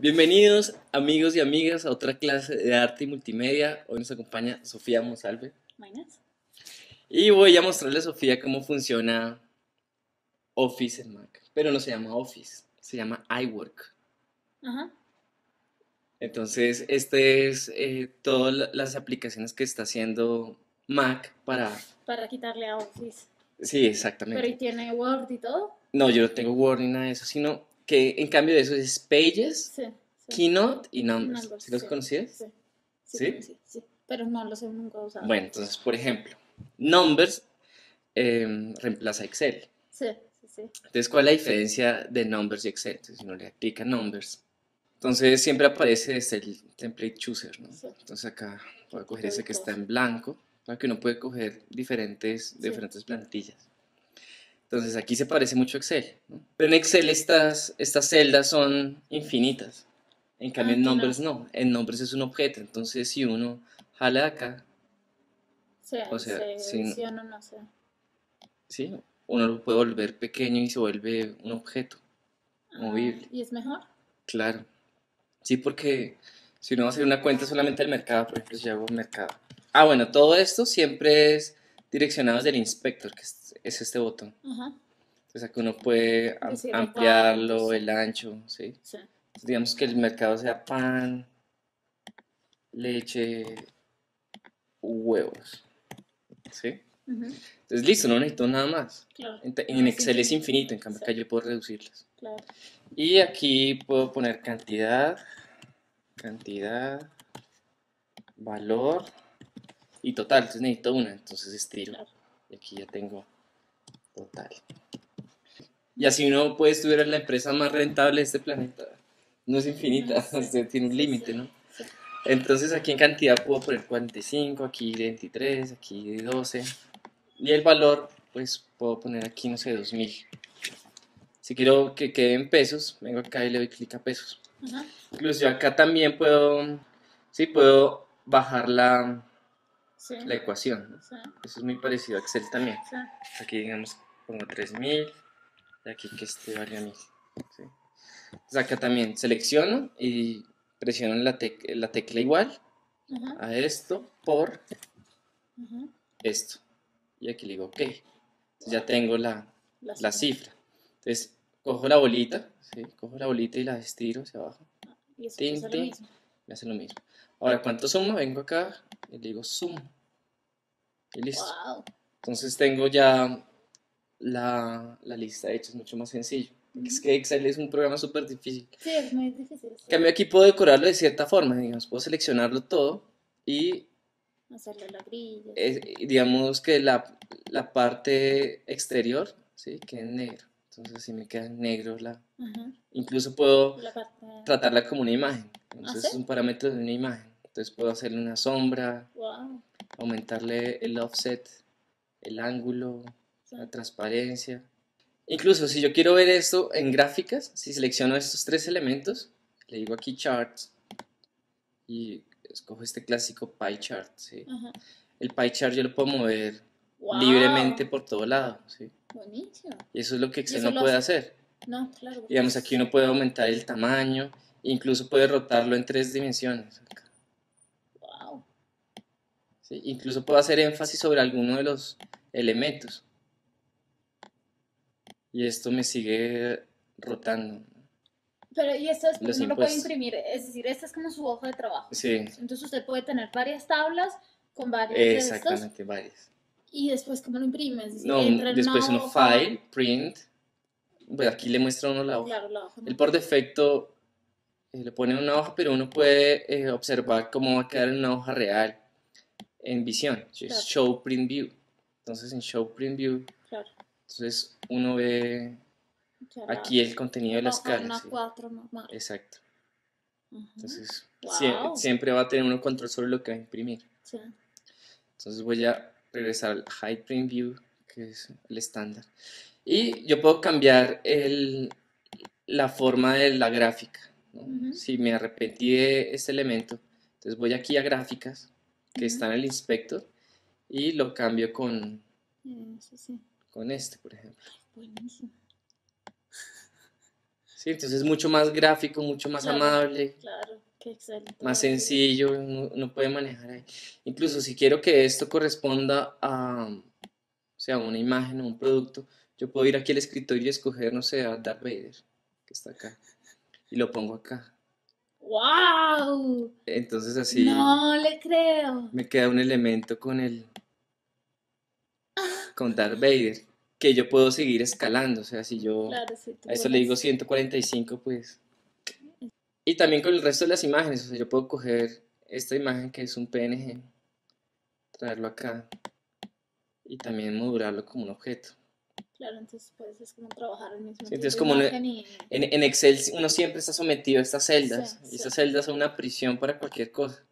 Bienvenidos amigos y amigas a otra clase de arte y multimedia. Hoy nos acompaña Sofía Monsalve Buenas. y voy a mostrarle a Sofía cómo funciona Office en Mac. Pero no se llama Office, se llama iWork. Ajá. Entonces, este es todas las aplicaciones que está haciendo Mac para... Para quitarle a Office. Sí, Pero ¿y exactamente. tiene Word y todo? No, yo no tengo Word ni nada de eso, sino que en cambio de eso es Pages, Sí, sí. Keynote y Numbers. Numbers, ¿Sí los sí. conocías? Sí, sí, ¿Sí? conocí, sí. Pero no los he nunca usado. Bueno, entonces, por ejemplo, Numbers reemplaza Excel. Sí, sí, sí. Entonces, ¿cuál es la diferencia de Numbers y Excel? Entonces, si uno le aplica Numbers, entonces siempre aparece desde el template chooser, ¿no? Sí. Entonces acá voy a coger ese que Toditos. está en blanco, para que uno puede coger diferentes Sí. plantillas. Entonces aquí se parece mucho a Excel, ¿no? Pero en Excel estas celdas son infinitas. En cambio en Aquí Numbers no. no. En Numbers es un objeto. Entonces si uno jala de acá, Sí, o ahí sea, se edición no sé. ¿sí? Uno lo puede volver pequeño y se vuelve un objeto movible. ¿Y es mejor? Claro. Sí, porque si uno va a hacer una cuenta solamente del mercado, por ejemplo, si yo hago un mercado. Ah, bueno, todo esto siempre es direccionado desde el inspector, que es este botón. Ajá. Entonces aquí uno puede Decirle ampliarlo, cuántos. el ancho, ¿sí? Sí. Entonces, digamos que el mercado sea pan, leche, huevos, ¿sí? Ujú. Entonces listo, no necesito nada más. Claro. En Es Excel es infinito. infinito, en cambio Sí, acá yo puedo reducirlas. claro. Y aquí puedo poner cantidad, valor y total. Entonces necesito una, entonces estiro. Claro. Y aquí ya tengo total. Y así uno puede estudiar en la empresa más rentable de este planeta. No es infinita, Sí, usted tiene un sí, límite, sí, ¿no? sí. Entonces aquí en cantidad puedo poner 45, aquí 23, aquí 12. Y el valor, pues puedo poner aquí, no sé, 2000. Si quiero que quede en pesos, vengo acá y le doy clic a pesos. Ajá. Incluso acá también puedo, sí, puedo bajar Sí. la ecuación, ¿no? Sí. Eso es muy parecido a Excel también. Sí. Aquí, digamos, pongo 3000 y aquí que este valga 1000. ¿Sí? Entonces acá también selecciono y presiono la tecla igual Ajá. a esto por Ajá. esto. Y aquí le digo OK. Entonces ya tengo la cifra. Entonces cojo la bolita, ¿sí? Cojo la bolita y la estiro hacia abajo. Y eso Tin, hace lo tin, mismo. me hace lo mismo. Ahora, ¿cuánto suma? Vengo acá y le digo sum. Y listo. Wow. Entonces tengo ya la lista hecha, es mucho más sencillo. Es que Excel es un programa súper difícil. Sí, es muy difícil. En cambio aquí puedo decorarlo de cierta forma, digamos, puedo seleccionarlo todo y Hacerle la grilla. digamos que la parte exterior, ¿sí? Queda en negro. Entonces si me queda en negro Ajá. incluso puedo La parte. tratarla como una imagen. ¿Ah, Entonces sí? es un parámetro de una imagen. Entonces puedo hacerle una sombra, Wow. aumentarle el offset, el ángulo, Sí. la transparencia. Incluso si yo quiero ver esto en gráficas, si selecciono estos tres elementos, le digo aquí Charts y escojo este clásico Pie Chart, ¿sí? Ajá. El Pie Chart yo lo puedo mover Wow. libremente por todo lado, ¿sí? Buenísimo. Y eso es lo que ¿Y Excel eso no lo puede hace? hacer. No, claro. Digamos, aquí uno puede aumentar el tamaño, incluso puede rotarlo en 3 dimensiones. Wow. ¿Sí? Incluso puedo hacer énfasis sobre alguno de los elementos. Y esto me sigue rotando Pero y esto después los uno lo puede impuestos. imprimir, es decir, esta es como su hoja de trabajo. Sí, Entonces usted puede tener varias tablas con varios de estos exactamente, varios. y después cómo lo imprime, es decir, No, entra en después una uno hoja. File, Print. Bueno, aquí le muestra a uno la hoja. Claro, la hoja Él no. por defecto le pone una hoja, pero uno puede observar cómo va a quedar en una hoja real en visión. Claro. Show Print View. Entonces en Show Print View, Claro. entonces uno ve aquí el contenido de la hoja escala. una ¿sí? 4 normal. Exacto. Ajá. Entonces Wow. siempre va a tener uno control sobre lo que va a imprimir. Sí. Entonces voy a regresar al High Print View, que es el estándar. Y yo puedo cambiar la forma de la gráfica, ¿no? Si me arrepentí de este elemento, entonces voy aquí a gráficas, que está en el inspector, y lo cambio Sí, sí. con este, por ejemplo. Buenísimo. Sí, entonces es mucho más gráfico, mucho más Claro, amable, claro, qué excelente. más sencillo, uno puede manejar ahí. Incluso si quiero que esto corresponda a, o sea, una imagen o un producto, yo puedo ir aquí al escritorio y escoger, no sé, a Darth Vader, que está acá, y lo pongo acá. ¡Wow! Entonces así No le creo. me queda un elemento con Darth Vader, que yo puedo seguir escalando, o sea, si yo Claro, sí, tú a esto le digo puedes. 145, pues. Y también con el resto de las imágenes, o sea, yo puedo coger esta imagen que es un PNG, traerlo acá y también modularlo como un objeto. Claro, entonces pues es como trabajar al mismo Sí, tiempo entonces como imagen y... en Excel uno siempre está sometido a estas celdas, Sí, y sí. estas celdas son una prisión para cualquier cosa.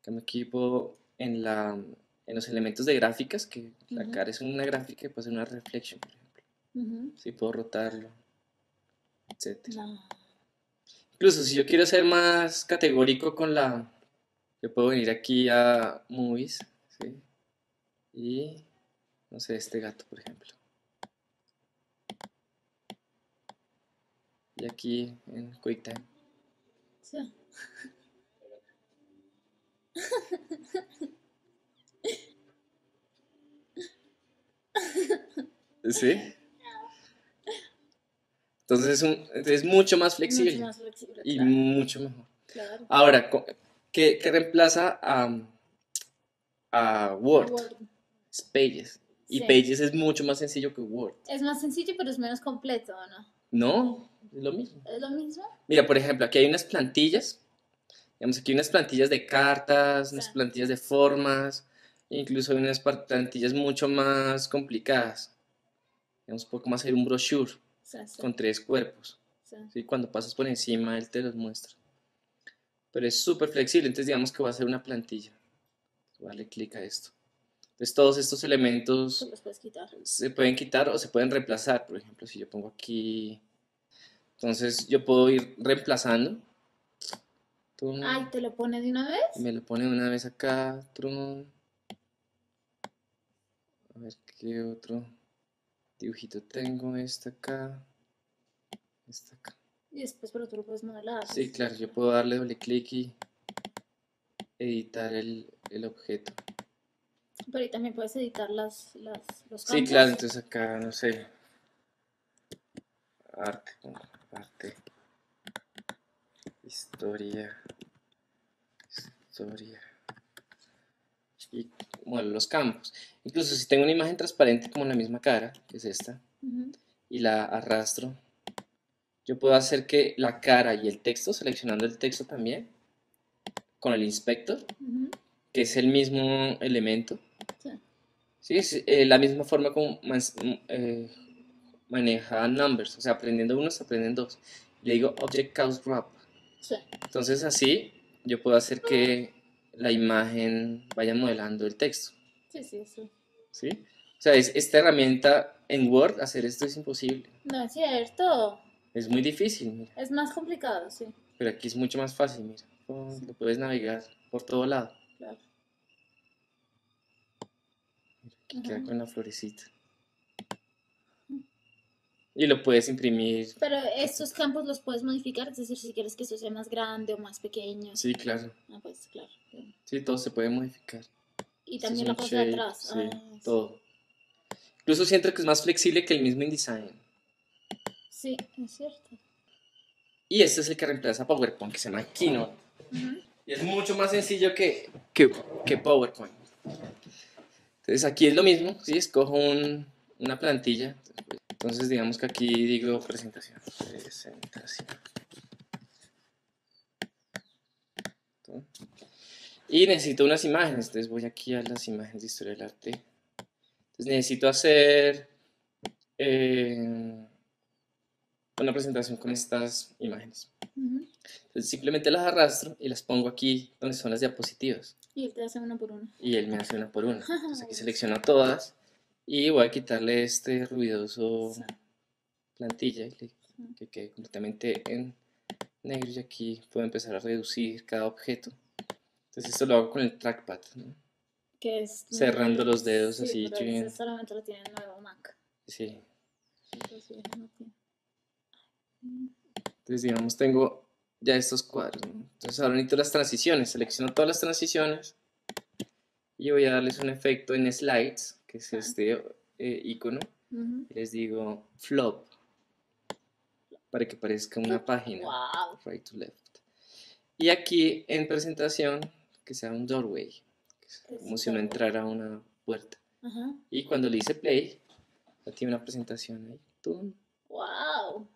Que me equipo en los elementos de gráficas, que la Ujú, cara es una gráfica y puede ser una reflection, por ejemplo. ujú. Si puedo rotarlo, etcétera. No. Incluso si yo quiero ser más categórico con la... Yo puedo venir aquí a Movies, ¿sí? Y, no sé, este gato, por ejemplo. Y aquí en QuickTime. Sí. ¿Sí? Entonces es mucho más Mucho flexible más flexible, y claro. mucho mejor. Claro. Ahora, ¿qué reemplaza a Word? Word. Es Pages. Y Sí. Pages es mucho más sencillo que Word. Es más sencillo, pero es menos completo, ¿o no? No, es lo mismo. ¿Es lo mismo? Mira, por ejemplo, aquí hay unas plantillas. Digamos, aquí hay unas plantillas de cartas, Sí. unas plantillas de formas, incluso hay unas plantillas mucho más complicadas. Digamos, un poco más hacer un brochure Sí, sí, con 3 cuerpos. sí. ¿Sí? Cuando pasas por encima, él te los muestra. Pero es súper flexible, entonces digamos que va a ser una plantilla. Vale, clic a esto. Entonces todos estos Tú elementos los puedes quitar. se pueden quitar o se pueden reemplazar. Por ejemplo, si yo pongo aquí, entonces yo puedo ir reemplazando. Ay, Trum, ¿te lo pone de una y vez? me lo pone una vez acá. Trum. A ver qué otro dibujito tengo. Este acá. Este acá. Y después, pero tú lo puedes modelar. Sí, claro, yo puedo darle doble clic y editar el objeto. Pero ahí también puedes editar los Sí, claro, campos. entonces acá, no sé, arte, arte, historia, historia, y bueno, los campos. Incluso si tengo una imagen transparente como la misma cara, que es esta, Ujú, y la arrastro, yo puedo hacer que la cara y el texto, seleccionando el texto también, con el inspector, ujú. que es el mismo elemento, Sí. ¿sí? Es la misma forma como maneja numbers, o sea, aprendiendo uno se aprenden dos. Le digo Object Cause Wrap. Sí. Entonces así yo puedo hacer que la imagen vaya modelando el texto, Sí, sí, sí. ¿sí? O sea, esta herramienta en Word, hacer esto es imposible. No es cierto. Es muy difícil, mira. Es más complicado, sí. Pero aquí es mucho más fácil, mira. Sí, Lo puedes navegar por todo lado. claro. Aquí Ajá. queda con la florecita. Y lo puedes imprimir. Pero estos campos los puedes modificar, es decir, si quieres que eso sea más grande o más pequeño. Sí, claro. Ah, pues claro. Sí, todo se puede modificar. Y Esto es también un la parte de shape, atrás. sí, Ah, sí. todo. Incluso siento que es más flexible que el mismo InDesign. Sí, es cierto. Y este es el que reemplaza PowerPoint, que se llama Keynote. Ujú. Y es mucho más sencillo que PowerPoint. Entonces aquí es lo mismo, ¿sí? Escojo una plantilla. Entonces digamos que aquí digo presentación. Presentación. ¿No? Y necesito unas imágenes. Entonces voy aquí a las imágenes de historia del arte. Entonces necesito hacer una presentación con estas imágenes. Ujú. Entonces simplemente las arrastro y las pongo aquí donde son las diapositivas. Y él te hace uno por uno. Y él me hace una por una. Entonces aquí Buenísimo. selecciono todas y voy a quitarle este ruidoso Sí. plantilla que quede completamente en negro y aquí puedo empezar a reducir cada objeto. Entonces esto lo hago con el trackpad, ¿no? Que es Cerrando los dedos sí, así. pero ese solamente lo tiene el nuevo Mac. Sí. Entonces, no tiene. Entonces, digamos, tengo ya estos cuadros, ¿no? Entonces ahora necesito las transiciones. Selecciono todas las transiciones y voy a darles un efecto en slides, que es este icono. Y les digo flop, para que parezca una página. Wow. Right to left. Y aquí en presentación, que sea un doorway, como si uno entrara a una puerta. Y cuando le hice play, ya tiene una presentación ahí. ¡Tum! Wow.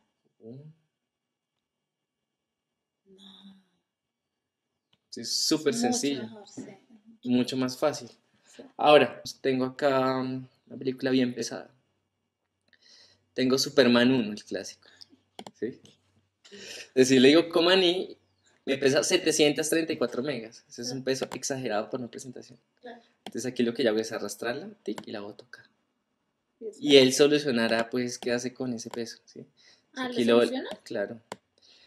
Es súper sencillo. Mejor, sí. Mucho más fácil. Sí. Ahora, tengo acá una película bien pesada. Tengo Superman 1, el clásico. ¿Sí? Es decir, le digo Command I, me pesa 734 megas. Ese es un peso exagerado para una presentación. Claro. Entonces aquí lo que yo hago es arrastrarla, tic, y la voy a tocar. Y él solucionará, pues, qué hace con ese peso. ¿Sí? Aquí ¿lo soluciona? Claro.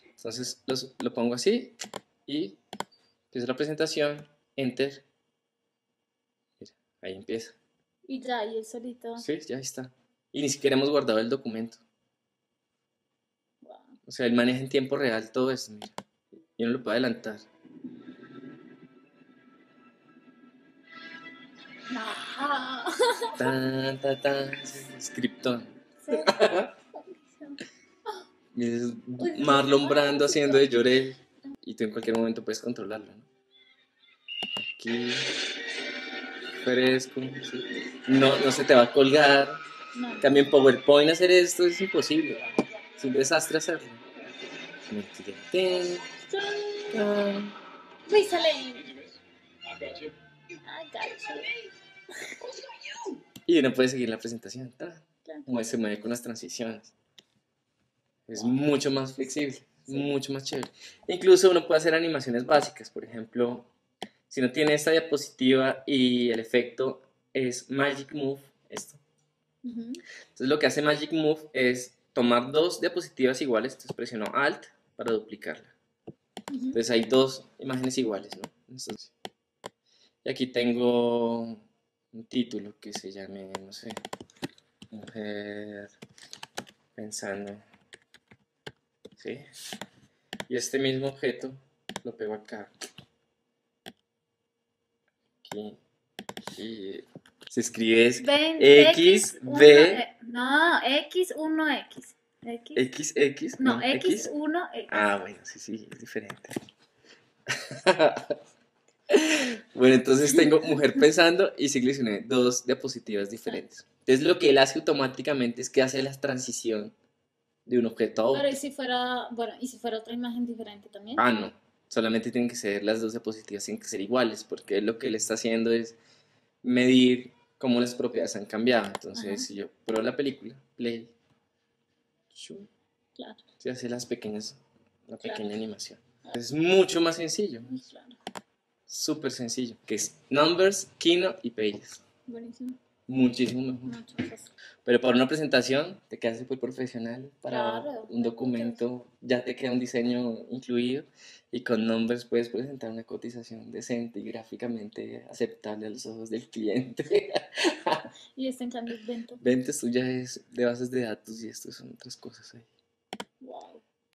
Entonces lo pongo así y empiezo la presentación, enter. Mira, ahí empieza. Y ya, y él solito. Sí, ya está. Y ni siquiera hemos guardado el documento. Wow. O sea, él maneja en tiempo real todo esto, mira. Y uno lo puede adelantar. Tan, tan, tan, scriptón. Sí. Mira, es Marlon Brando haciendo de Llorel. Y tú en cualquier momento puedes controlarlo, ¿no? Aquí. Fresco. ¿Sí? No se te va a colgar. No. También PowerPoint hacer esto es imposible. Es un desastre hacerlo. Uy, sale. Y uno puede seguir la presentación. Claro. Como se mueve con las transiciones. Es mucho más flexible, mucho más chévere. Incluso uno puede hacer animaciones básicas. Por ejemplo, si no tiene esta diapositiva y el efecto es Magic Move, esto. Entonces lo que hace Magic Move es tomar dos diapositivas iguales. Entonces presiono Alt para duplicarla. Entonces hay dos imágenes iguales, ¿no? Entonces, y aquí tengo un título que se llame, no sé, Mujer Pensando. ¿Sí? Y este mismo objeto lo pego acá. Aquí. Y se escribe X, B. No, X1X. X. No, X1X. Ah, bueno, sí, es diferente. Bueno, entonces tengo Mujer Pensando y seleccioné dos diapositivas diferentes. Entonces lo que él hace automáticamente es que hace la transición de un objeto a otro. Pero ¿y si fuera otra imagen diferente también? Ah, no. Solamente tienen que ser las dos diapositivas, tienen que ser iguales, porque lo que él está haciendo es medir cómo las propiedades han cambiado. Entonces, si yo pruebo la película, play, claro, se hace la pequeña animación. Es mucho más sencillo. Claro. Súper sencillo, que es Numbers, Keynote y Pages. Buenísimo. Muchísimo mejor. Mucho mejor. Pero para una presentación te quedas súper profesional, para Claro, un documento ya te queda un diseño incluido y con Numbers puedes presentar una cotización decente y gráficamente aceptable a los ojos del cliente. Y en cambio es venta. Ventas tú ya es de bases de datos y esto son otras cosas ahí.